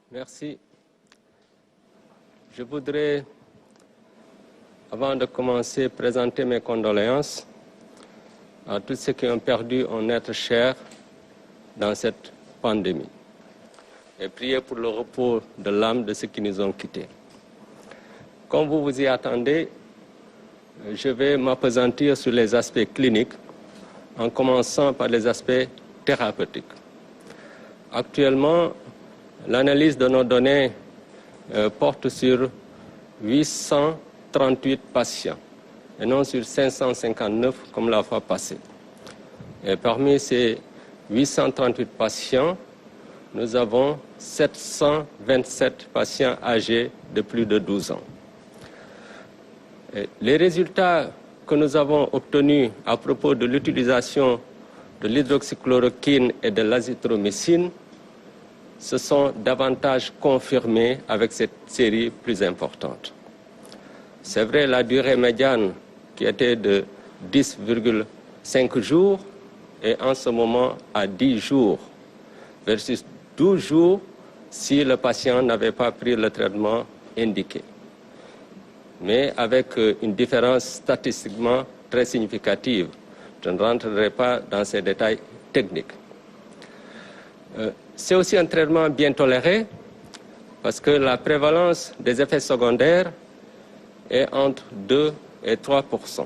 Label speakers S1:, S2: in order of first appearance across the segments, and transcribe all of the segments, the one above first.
S1: Merci. Je voudrais, avant de commencer, présenter mes condoléances à tous ceux qui ont perdu un être cher dans cette pandémie et prier pour le repos de l'âme de ceux qui nous ont quittés. Comme vous vous y attendez, je vais m'appesantir sur les aspects cliniques en commençant par les aspects thérapeutiques. Actuellement, l'analyse de nos données porte sur 838 patients et non sur 559 comme la fois passée. Et parmi ces 838 patients, nous avons 727 patients âgés de plus de 12 ans. Et les résultats que nous avons obtenus à propos de l'utilisation de l'hydroxychloroquine et de l'azithromycine se sont davantage confirmés avec cette série plus importante. C'est vrai, la durée médiane qui était de 10,5 jours est en ce moment à 10 jours versus 12 jours si le patient n'avait pas pris le traitement indiqué. Mais avec une différence statistiquement très significative. Je ne rentrerai pas dans ces détails techniques. C'est aussi un traitement bien toléré parce que la prévalence des effets secondaires est entre 2 et 3%.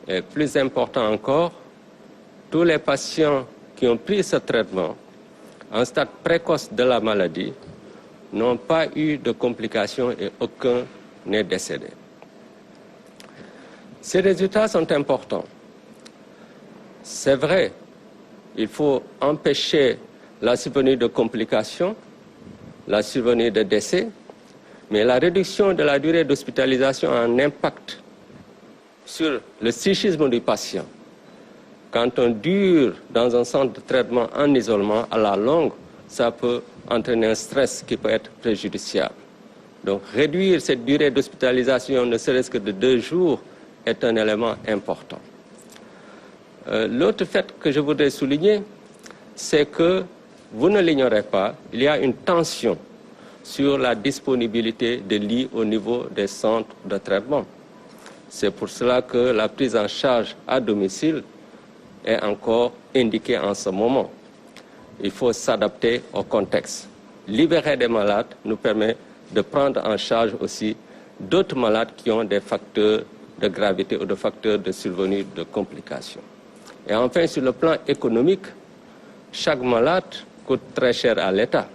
S1: Et plus important encore, tous les patients qui ont pris ce traitement en stade précoce de la maladie n'ont pas eu de complications et aucun n'est décédé. Ces résultats sont importants. C'est vrai, il faut empêcher la survenue de complications, la survenue de décès, mais la réduction de la durée d'hospitalisation a un impact sur le psychisme du patient. Quand on dure dans un centre de traitement en isolement, à la longue, ça peut entraîner un stress qui peut être préjudiciable. Donc réduire cette durée d'hospitalisation, ne serait-ce que de 2 jours, est un élément important. L'autre fait que je voudrais souligner, c'est que, vous ne l'ignorez pas, il y a une tension sur la disponibilité de lits au niveau des centres de traitement. C'est pour cela que la prise en charge à domicile est encore indiquée en ce moment. Il faut s'adapter au contexte. Libérer des malades nous permet de prendre en charge aussi d'autres malades qui ont des facteurs de gravité ou des facteurs de survenue de complications. Et enfin, sur le plan économique, chaque malade coûte très cher à l'État.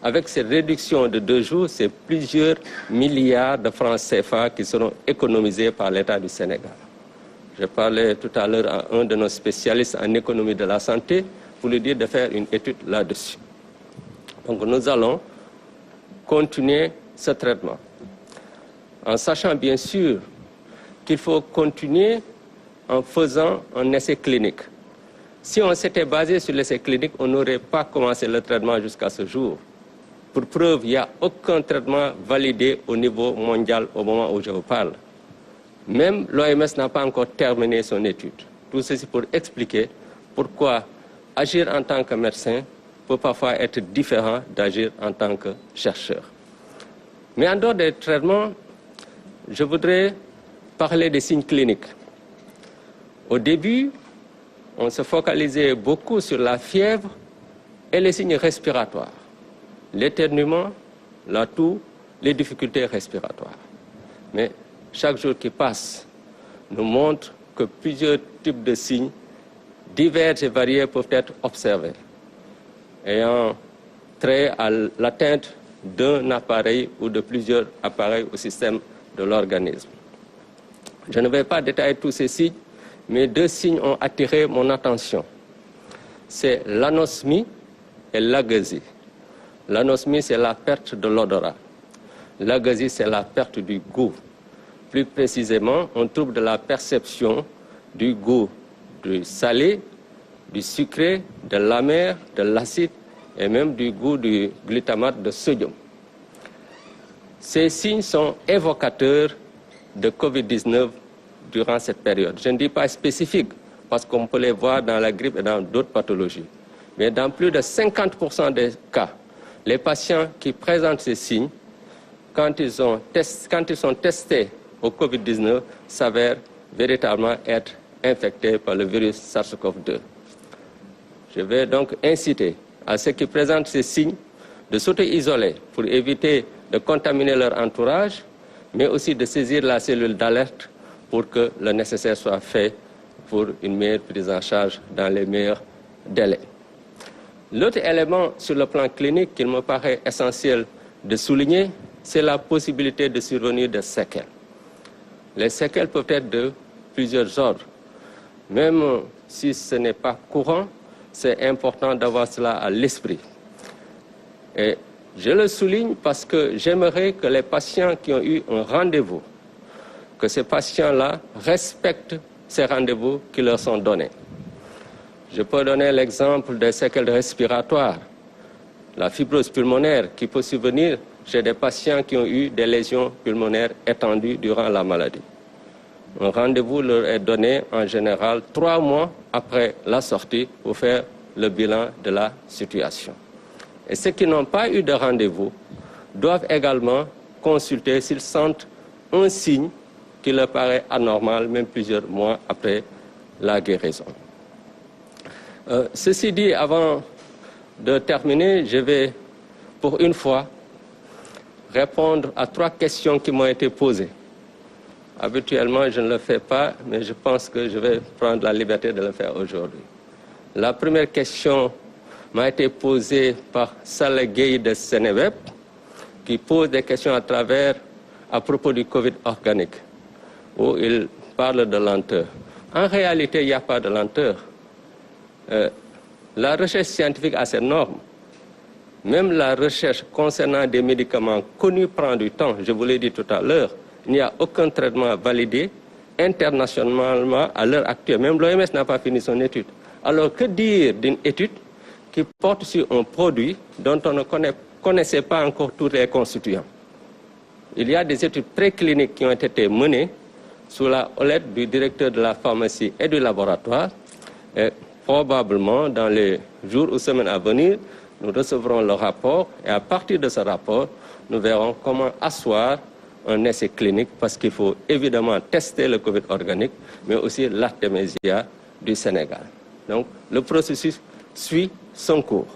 S1: Avec cette réduction de 2 jours, c'est plusieurs milliards de francs CFA qui seront économisés par l'État du Sénégal. Je parlais tout à l'heure à un de nos spécialistes en économie de la santé pour lui dire de faire une étude là-dessus. Donc nous allons continuer ce traitement, en sachant bien sûr qu'il faut continuer en faisant un essai clinique. Si on s'était basé sur l'essai clinique, on n'aurait pas commencé le traitement jusqu'à ce jour. Pour preuve, il n'y a aucun traitement validé au niveau mondial au moment où je vous parle. Même l'OMS n'a pas encore terminé son étude. Tout ceci pour expliquer pourquoi agir en tant que médecin peut parfois être différent d'agir en tant que chercheur. Mais en dehors des traitements, je voudrais parler des signes cliniques. Au début, on se focalisait beaucoup sur la fièvre et les signes respiratoires, l'éternuement, la toux, les difficultés respiratoires. Mais chaque jour qui passe nous montre que plusieurs types de signes divers et variés peuvent être observés, ayant trait à l'atteinte d'un appareil ou de plusieurs appareils au système de l'organisme. Je ne vais pas détailler tous ces signes, mais 2 signes ont attiré mon attention. C'est l'anosmie et l'ageusie. L'anosmie, c'est la perte de l'odorat. L'ageusie, c'est la perte du goût. Plus précisément, un trouble de la perception du goût du salé, du sucré, de l'amer, de l'acide et même du goût du glutamate de sodium. Ces signes sont évocateurs de Covid-19 durant cette période. Je ne dis pas spécifique parce qu'on peut les voir dans la grippe et dans d'autres pathologies. Mais dans plus de 50% des cas, les patients qui présentent ces signes, quand ils sont testés au Covid-19, s'avèrent véritablement être infectés par le virus SARS-CoV-2. Je vais donc inciter à ceux qui présentent ces signes de s'auto-isoler pour éviter de contaminer leur entourage, mais aussi de saisir la cellule d'alerte pour que le nécessaire soit fait pour une meilleure prise en charge dans les meilleurs délais. L'autre élément sur le plan clinique qu'il me paraît essentiel de souligner, c'est la possibilité de survenir de séquelles. Les séquelles peuvent être de plusieurs ordres. Même si ce n'est pas courant, c'est important d'avoir cela à l'esprit. Et je le souligne parce que j'aimerais que les patients qui ont eu un rendez-vous, que ces patients-là respectent ces rendez-vous qui leur sont donnés. Je peux donner l'exemple des séquelles respiratoires, la fibrose pulmonaire qui peut survenir chez des patients qui ont eu des lésions pulmonaires étendues durant la maladie. Un rendez-vous leur est donné en général 3 mois après la sortie pour faire le bilan de la situation. Et ceux qui n'ont pas eu de rendez-vous doivent également consulter s'ils sentent un signe qui leur paraît anormal, même plusieurs mois après la guérison. Ceci dit, avant de terminer, je vais, pour une fois, répondre à 3 questions qui m'ont été posées. Habituellement, je ne le fais pas, mais je pense que je vais prendre la liberté de le faire aujourd'hui. La première question m'a été posée par Saleh Gueye de Seneweb, qui pose des questions à propos du Covid organique, où il parle de lenteur. En réalité, il n'y a pas de lenteur. La recherche scientifique a ses normes. Même la recherche concernant des médicaments connus prend du temps. Je vous l'ai dit tout à l'heure, il n'y a aucun traitement validé internationalement à l'heure actuelle. Même l'OMS n'a pas fini son étude. Alors que dire d'une étude qui porte sur un produit dont on ne connaissait pas encore tous les constituants? Il y a des études précliniques qui ont été menées sous la houlette du directeur de la pharmacie et du laboratoire. Et probablement, dans les jours ou semaines à venir, nous recevrons le rapport et à partir de ce rapport, nous verrons comment asseoir un essai clinique parce qu'il faut évidemment tester le Covid organique, mais aussi l'artémisia du Sénégal. Donc, le processus suit son cours.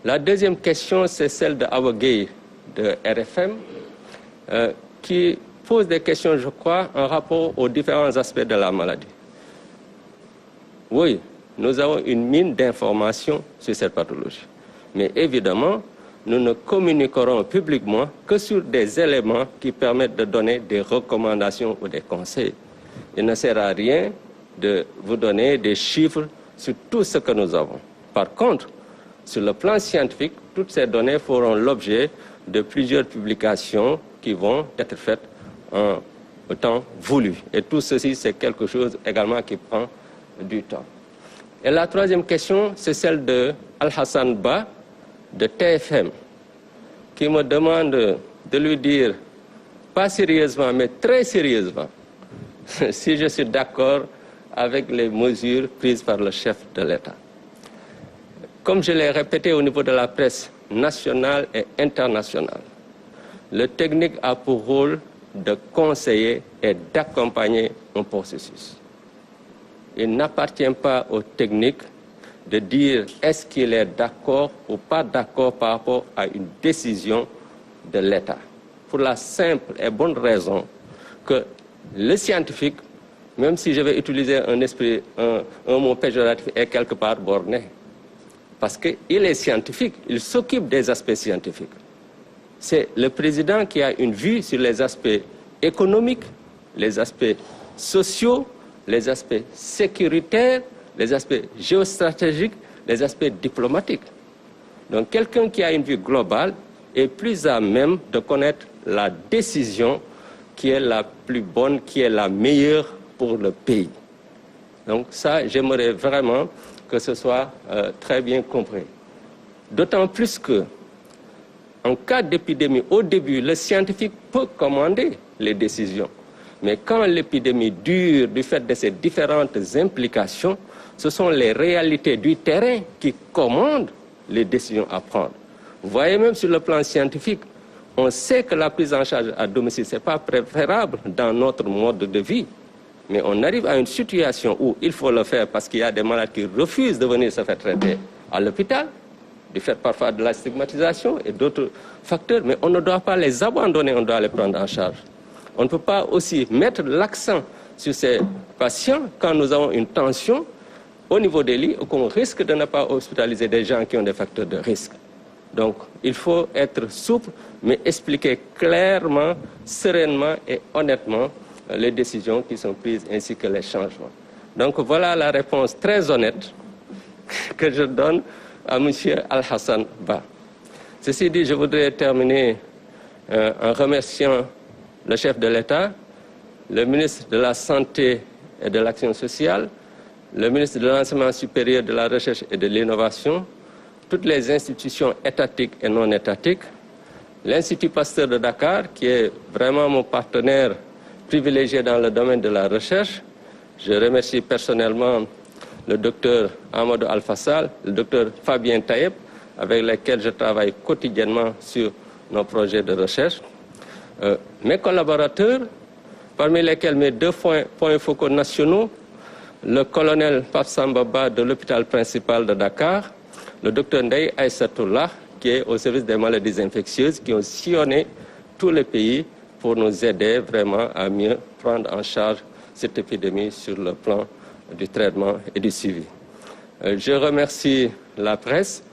S1: La deuxième question, c'est celle de Awa Gueye de RFM, qui pose des questions, je crois, en rapport aux différents aspects de la maladie. Oui, nous avons une mine d'informations sur cette pathologie. Mais évidemment, nous ne communiquerons publiquement que sur des éléments qui permettent de donner des recommandations ou des conseils. Il ne sert à rien de vous donner des chiffres sur tout ce que nous avons. Par contre, sur le plan scientifique, toutes ces données feront l'objet de plusieurs publications qui vont être faites en temps voulu. Et tout ceci, c'est quelque chose également qui prend du temps. Et la troisième question, c'est celle de Al-Hassan Ba, de TFM, qui me demande de lui dire, pas sérieusement, mais très sérieusement, si je suis d'accord avec les mesures prises par le chef de l'État. Comme je l'ai répété au niveau de la presse nationale et internationale, le technique a pour rôle de conseiller et d'accompagner un processus. Il n'appartient pas aux techniques de dire est-ce qu'il est d'accord ou pas d'accord par rapport à une décision de l'État. Pour la simple et bonne raison que le scientifique, même si je vais utiliser un mot péjoratif, est quelque part borné. Parce qu'il est scientifique, il s'occupe des aspects scientifiques. C'est le président qui a une vue sur les aspects économiques, les aspects sociaux, les aspects sécuritaires, les aspects géostratégiques, les aspects diplomatiques. Donc quelqu'un qui a une vue globale est plus à même de connaître la décision qui est la plus bonne, qui est la meilleure pour le pays. Donc ça, j'aimerais vraiment que ce soit très bien compris. D'autant plus que, en cas d'épidémie, au début, le scientifique peut commander les décisions. Mais quand l'épidémie dure du fait de ces différentes implications, ce sont les réalités du terrain qui commandent les décisions à prendre. Vous voyez, même sur le plan scientifique, on sait que la prise en charge à domicile, ce n'est pas préférable dans notre mode de vie. Mais on arrive à une situation où il faut le faire parce qu'il y a des malades qui refusent de venir se faire traiter à l'hôpital, du fait parfois de la stigmatisation et d'autres facteurs, mais on ne doit pas les abandonner, on doit les prendre en charge. On ne peut pas aussi mettre l'accent sur ces patients quand nous avons une tension au niveau des lits ou qu'on risque de ne pas hospitaliser des gens qui ont des facteurs de risque. Donc, il faut être souple, mais expliquer clairement, sereinement et honnêtement les décisions qui sont prises ainsi que les changements. Donc, voilà la réponse très honnête que je donne à M. Al-Hassan Ba. Ceci dit, je voudrais terminer en remerciant le chef de l'État, le ministre de la Santé et de l'Action sociale, le ministre de l'Enseignement supérieur, de la Recherche et de l'Innovation, toutes les institutions étatiques et non étatiques, l'Institut Pasteur de Dakar, qui est vraiment mon partenaire privilégié dans le domaine de la recherche. Je remercie personnellement le docteur Amadou Al-Fassal, le docteur Fabien Taïeb, avec lesquels je travaille quotidiennement sur nos projets de recherche. Mes collaborateurs, parmi lesquels mes deux points focaux nationaux, le colonel Pape Samba Ba de l'hôpital principal de Dakar, le docteur Ndeye Aïssatoullah, qui est au service des maladies infectieuses, qui ont sillonné tous les pays pour nous aider vraiment à mieux prendre en charge cette épidémie sur le plan du traitement et du suivi. Je remercie la presse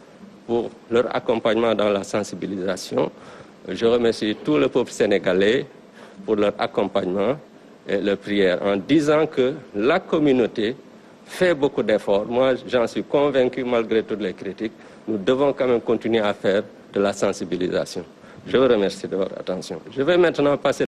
S1: pour leur accompagnement dans la sensibilisation. Je remercie tout le peuple sénégalais pour leur accompagnement et leur prière, en disant que la communauté fait beaucoup d'efforts. Moi, j'en suis convaincu, malgré toutes les critiques, nous devons quand même continuer à faire de la sensibilisation. Je vous remercie de votre attention. Je vais maintenant passer